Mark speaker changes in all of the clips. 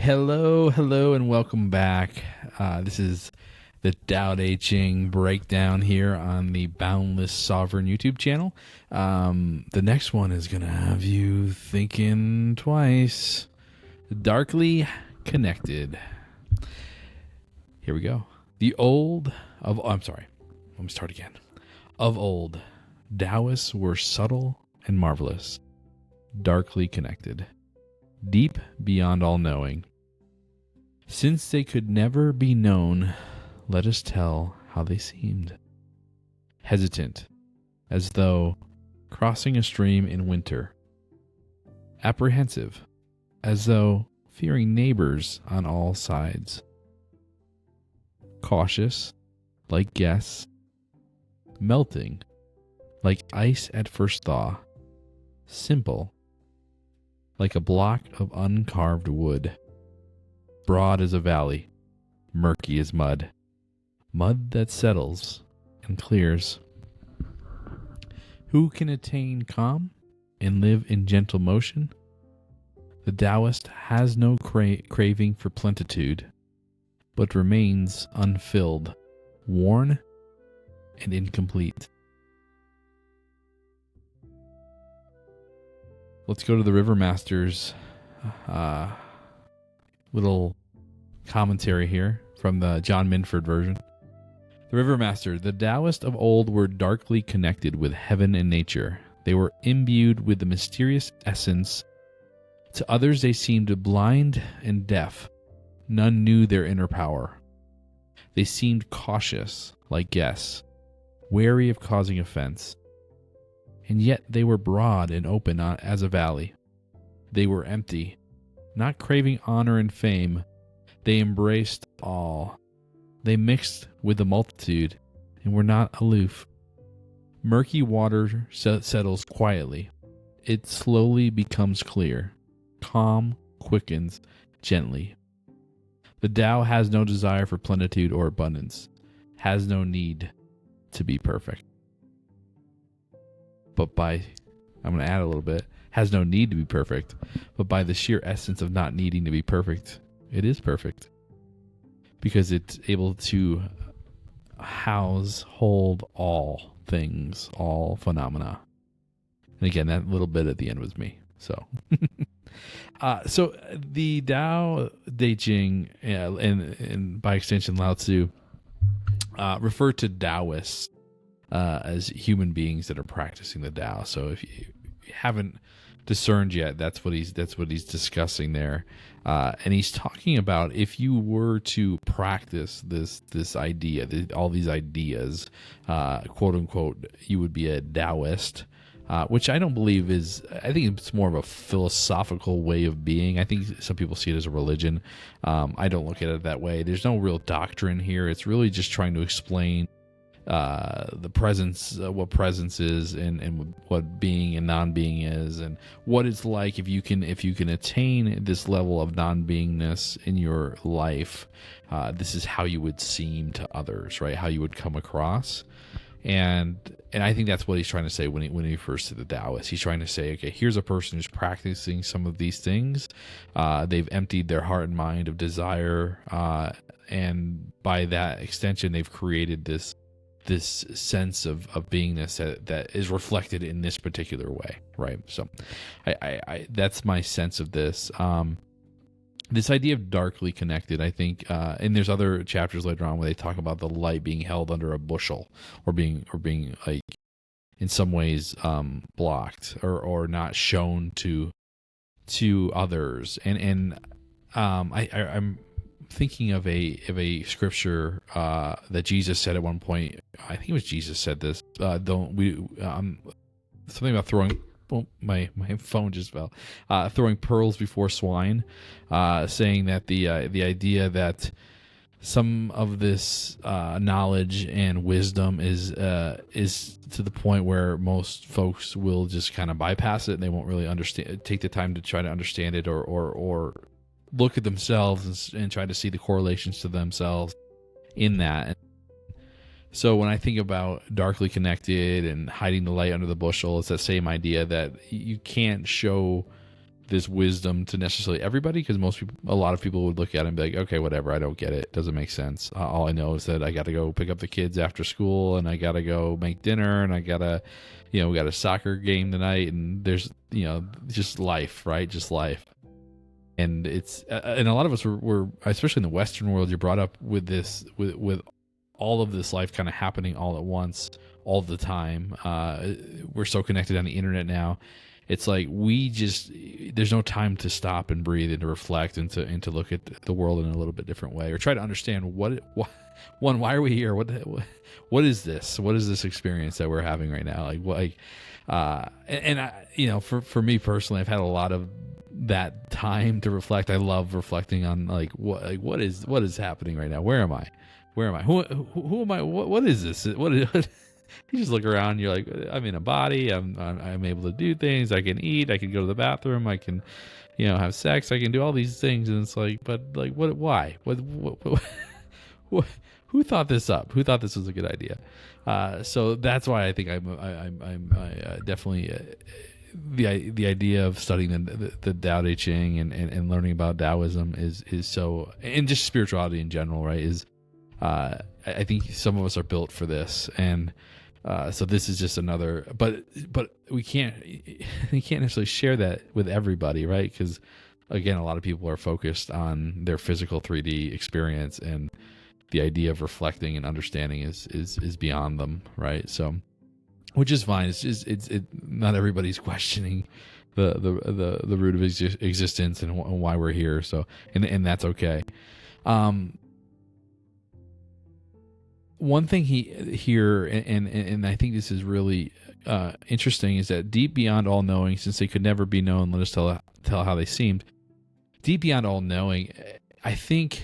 Speaker 1: Hello, and welcome back. This is the Tao Te Ching breakdown here on the Boundless Sovereign YouTube channel. The next one is going to have you thinking twice. Darkly connected. Here we go. Let me start again. Of old, Taoists were subtle and marvelous, darkly connected, deep beyond all knowing. Since they could never be known, let us tell how they seemed. Hesitant, as though crossing a stream in winter. Apprehensive, as though fearing neighbors on all sides. Cautious, like guests. Melting, like ice at first thaw. Simple, like a block of uncarved wood. Broad as a valley, murky as mud. Mud that settles and clears. Who can attain calm and live in gentle motion? The Taoist has no craving for plenitude, but remains unfilled, worn, and incomplete. Let's go to the River Master's little commentary here from the John Minford version. The River Master: the Taoists of old were darkly connected with heaven and nature. They were imbued with the mysterious essence. To others they seemed blind and deaf. None knew their inner power. They seemed cautious, like guests, wary of causing offense. And yet they were broad and open as a valley. They were empty, not craving honor and fame. They embraced all. They mixed with the multitude and were not aloof. Murky water settles quietly. It slowly becomes clear. Calm quickens gently. The Tao has no desire for plenitude or abundance, has no need to be perfect. I'm going to add a little bit, has no need to be perfect, but by the sheer essence of not needing to be perfect, it is perfect. Because it's able to hold all things, all phenomena. And again, that little bit at the end was me. So, so the Tao Te Ching, and by extension Lao Tzu, refer to Taoists as human beings that are practicing the Tao. So if you haven't discerned yet, that's what he's discussing there, and he's talking about if you were to practice this idea, all these ideas, quote unquote, you would be a Taoist. Which I don't believe is. I think it's more of a philosophical way of being. I think some people see it as a religion. I don't look at it that way. There's no real doctrine here. It's really just trying to explain the presence, what presence is, and what being and non-being is, and what it's like if you can attain this level of non-beingness in your life. This is how you would seem to others, right? How you would come across. And I think that's what he's trying to say when he refers to the Taoists. He's trying to say, okay, here's a person who's practicing some of these things. They've emptied their heart and mind of desire, and by that extension, they've created this sense of beingness that is reflected in this particular way, right? So, I that's my sense of this. This idea of darkly connected, I think, and there's other chapters later on where they talk about the light being held under a bushel, or being like in some ways blocked or not shown to others. And I'm thinking of a scripture that Jesus said at one point. I think it was Jesus said this. Something about throwing. Oh, my phone just fell. Throwing pearls before swine, saying that the idea that some of this knowledge and wisdom is to the point where most folks will just kind of bypass it, and they won't really take the time to try to understand it or look at themselves and try to see the correlations to themselves in that. So when I think about darkly connected and hiding the light under the bushel, it's that same idea that you can't show this wisdom to necessarily everybody, because a lot of people would look at it and be like, okay, whatever, I don't get it. It doesn't make sense. All I know is that I got to go pick up the kids after school, and I got to go make dinner, and I got to, we got a soccer game tonight, and there's, just life, right? Just life. And it's, and a lot of us were, especially in the Western world, you're brought up with this, with all of this life kind of happening all at once, all the time. We're so connected on the internet now. It's like there's no time to stop and breathe and to reflect and to look at the world in a little bit different way, or try to understand why are we here? What is this? What is this experience that we're having right now? For me personally, I've had a lot of that time to reflect. I love reflecting on what is happening right now? Where am I? Who am I? What is this? You just look around. You're like, I'm in a body. I'm able to do things. I can eat. I can go to the bathroom. I can, have sex. I can do all these things. And it's like, but like, what? Why? What who thought this up? Who thought this was a good idea? So that's why I think I'm definitely the idea of studying the Tao Te Ching and learning about Taoism is so, and just spirituality in general, right? I think some of us are built for this, and so this is just another. But we can't necessarily share that with everybody, right? Because again, a lot of people are focused on their physical 3D experience, and the idea of reflecting and understanding is beyond them, right? So, which is fine. It's just not everybody's questioning the root of existence and why we're here. So, and that's okay. One thing here, and I think this is really interesting, is that deep beyond all knowing, since they could never be known, let us tell how they seemed. Deep beyond all knowing, I think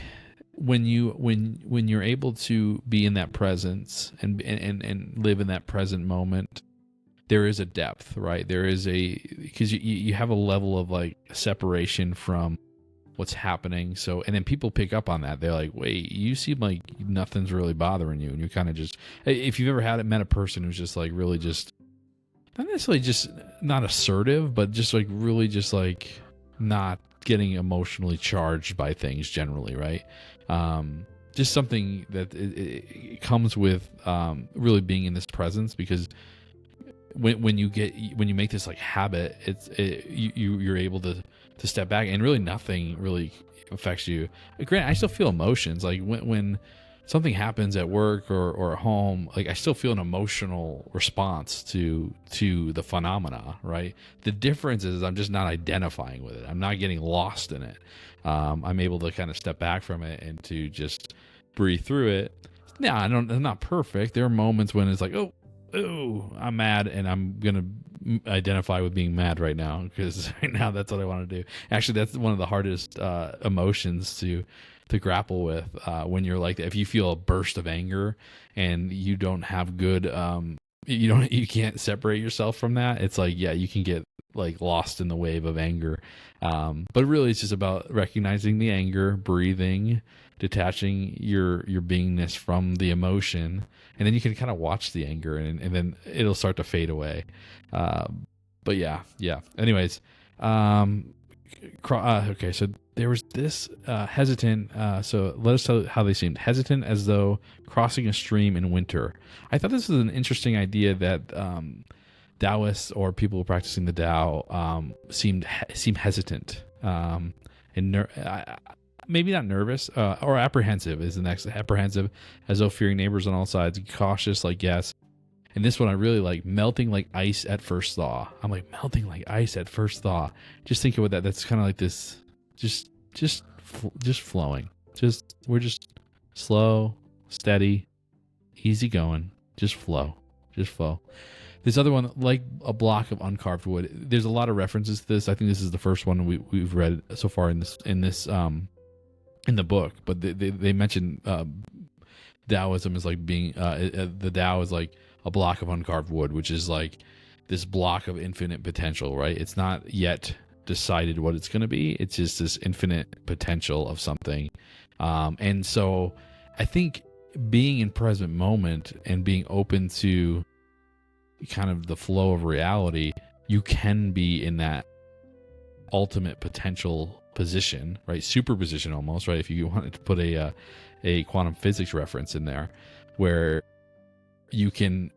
Speaker 1: when you're able to be in that presence and live in that present moment, there is a depth, right? There is because you have a level of like separation from what's happening. So, and then people pick up on that. They're like, wait, you seem like nothing's really bothering you. And you're kind of just, if you've ever met a person who's just like really just, not necessarily just not assertive, but just like really just like not getting emotionally charged by things generally, right? Just something that it comes with really being in this presence, because when you make this like habit, you're able to step back, and really nothing really affects you. Granted, I still feel emotions. Like when something happens at work or at home, like I still feel an emotional response to the phenomena, right? The difference is I'm just not identifying with it. I'm not getting lost in it. I'm able to kind of step back from it and to just breathe through it. Yeah, I'm not perfect. There are moments when it's like, oh, I'm mad, and I'm gonna identify with being mad right now, because right now that's what I want to do. Actually, that's one of the hardest emotions to grapple with when you're like that. If you feel a burst of anger and you don't have good you can't separate yourself from that, it's like, yeah, you can get like lost in the wave of anger, but really it's just about recognizing the anger, breathing, detaching your beingness from the emotion, and then you can kind of watch the anger, and then it'll start to fade away. But yeah. Anyways, okay, so there was this hesitant. So let us tell how they seemed hesitant, as though crossing a stream in winter. I thought this was an interesting idea that Taoists or people practicing the Tao seem hesitant, and maybe not nervous, or apprehensive is the next. Apprehensive, as though fearing neighbors on all sides. Cautious, like yes. And this one I really like, melting like ice at first thaw. I'm like, melting like ice at first thaw. Just think about that. That's kind of like this, just flowing. We're just slow, steady, easy going. Just flow. This other one, like a block of uncarved wood. There's a lot of references to this. I think this is the first one we've read so far in the book. But they mention Taoism is like being the Tao is like a block of uncarved wood, which is like this block of infinite potential, right? It's not yet decided what it's going to be. It's just this infinite potential of something. And so I think being in present moment and being open to kind of the flow of reality, you can be in that ultimate potential position, right? Superposition almost, right? If you wanted to put a quantum physics reference in there, where you can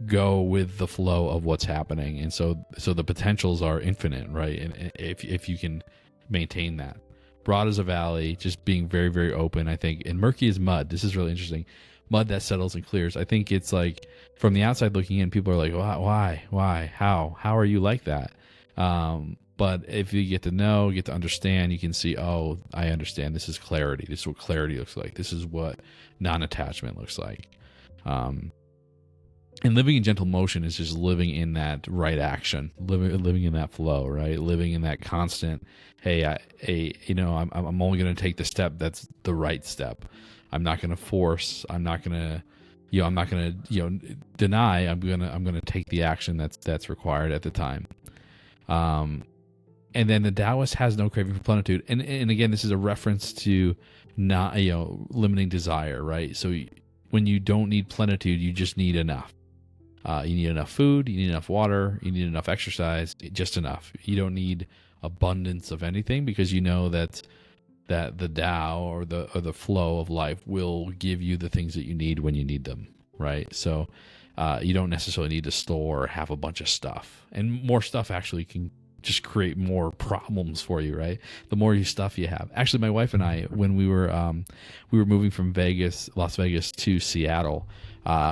Speaker 1: go with the flow of what's happening, and so the potentials are infinite, right? And if you can maintain that, broad as a valley, just being very, very open, I think, and murky as mud. This is really interesting. Mud that settles and clears. I think it's like, from the outside looking in, people are like, why, how are you like that? But if you get to know, get to understand, you can see, oh, I understand. This is clarity. This is what clarity looks like. This is what non-attachment looks like. And living in gentle motion is just living in that right action, living in that flow, right? Living in that constant, hey, I'm only going to take the step that's the right step. I'm not going to force. I'm not going to, deny. I'm going to take the action that's required at the time. And then the Taoist has no craving for plenitude. And again, this is a reference to not, limiting desire, right? So when you don't need plenitude, you just need enough. You need enough food, you need enough water, you need enough exercise, just enough. You don't need abundance of anything, because you know that the Tao or the flow of life will give you the things that you need when you need them, right? So you don't necessarily need to store or have a bunch of stuff. And more stuff actually can just create more problems for you, right? The more stuff you have. Actually, my wife and I, when we were moving from Las Vegas to Seattle,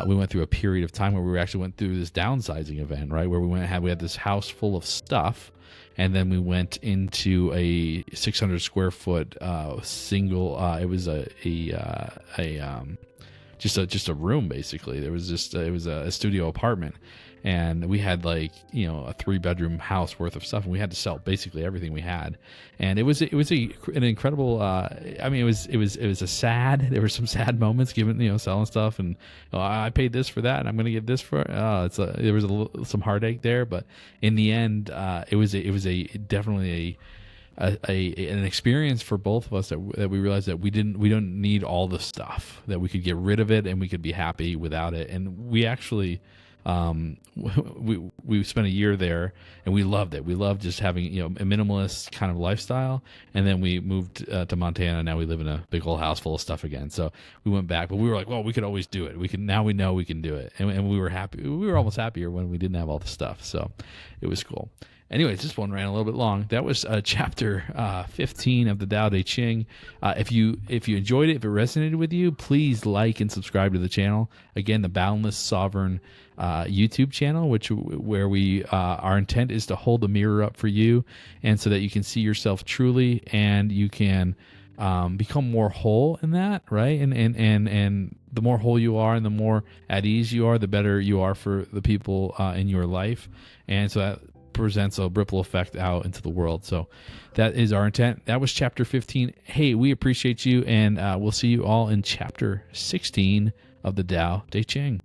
Speaker 1: we went through a period of time where we actually went through this downsizing event, right? Where we had this house full of stuff, and then we went into a 600 square foot single. It was just a room basically. It was a studio apartment. And we had a 3-bedroom house worth of stuff, and we had to sell basically everything we had. And it was an incredible. It was a sad. There were some sad moments given selling stuff, and I paid this for that, and I'm going to get this for. There was some heartache there, but in the end, it was definitely an experience for both of us that we realized that we don't need all the stuff, that we could get rid of it and we could be happy without it. And we actually. We spent a year there, and we loved it. We loved just having a minimalist kind of lifestyle, and then we moved to Montana. Now we live in a big old house full of stuff again. So we went back, but we were like, well, we could always do it. Now we know we can do it, and we were happy. We were almost happier when we didn't have all the stuff. So it was cool. Anyways, this one ran a little bit long. That was chapter 15 of the Tao Te Ching. If you enjoyed it, if it resonated with you, please like and subscribe to the channel. Again, the Boundless Sovereign YouTube channel, where we our intent is to hold the mirror up for you, and so that you can see yourself truly, and you can become more whole in that, right? And the more whole you are, and the more at ease you are, the better you are for the people in your life, and so that presents a ripple effect out into the world. So that is our intent. That was chapter 15. Hey, we appreciate you, and we'll see you all in chapter 16 of the Tao Te Ching.